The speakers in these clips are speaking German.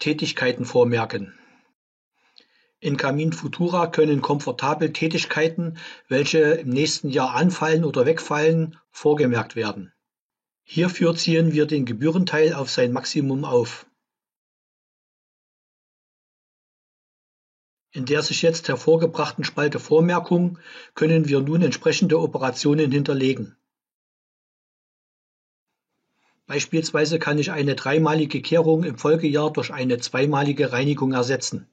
Tätigkeiten vormerken. In Camin Futura können komfortabel Tätigkeiten, welche im nächsten Jahr anfallen oder wegfallen, vorgemerkt werden. Hierfür ziehen wir den Gebührenteil auf sein Maximum auf. In der sich jetzt hervorgebrachten Spalte Vormerkung können wir nun entsprechende Operationen hinterlegen. Beispielsweise kann ich eine dreimalige Kehrung im Folgejahr durch eine zweimalige Reinigung ersetzen.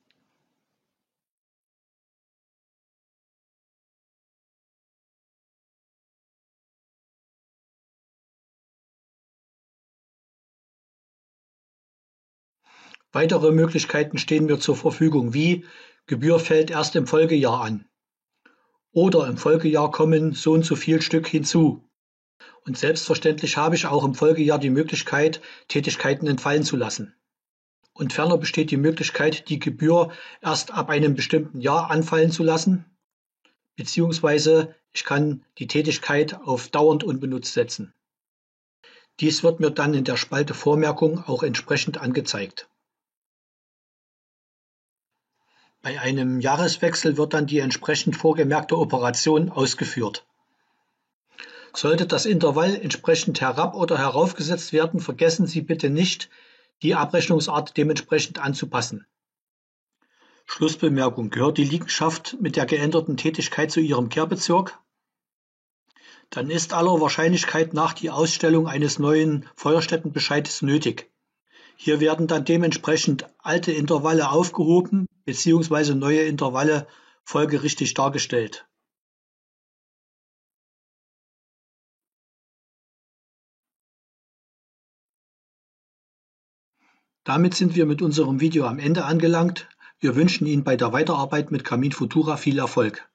Weitere Möglichkeiten stehen mir zur Verfügung, wie Gebühr fällt erst im Folgejahr an oder im Folgejahr kommen so und so viel Stück hinzu. Und selbstverständlich habe ich auch im Folgejahr die Möglichkeit, Tätigkeiten entfallen zu lassen. Und ferner besteht die Möglichkeit, die Gebühr erst ab einem bestimmten Jahr anfallen zu lassen, beziehungsweise ich kann die Tätigkeit auf dauernd unbenutzt setzen. Dies wird mir dann in der Spalte Vormerkung auch entsprechend angezeigt. Bei einem Jahreswechsel wird dann die entsprechend vorgemerkte Operation ausgeführt. Sollte das Intervall entsprechend herab- oder heraufgesetzt werden, vergessen Sie bitte nicht, die Abrechnungsart dementsprechend anzupassen. Schlussbemerkung: Gehört die Liegenschaft mit der geänderten Tätigkeit zu Ihrem Kehrbezirk? Dann ist aller Wahrscheinlichkeit nach die Ausstellung eines neuen Feuerstättenbescheides nötig. Hier werden dann dementsprechend alte Intervalle aufgehoben bzw. neue Intervalle folgerichtig dargestellt. Damit sind wir mit unserem Video am Ende angelangt. Wir wünschen Ihnen bei der Weiterarbeit mit Camin Futura viel Erfolg.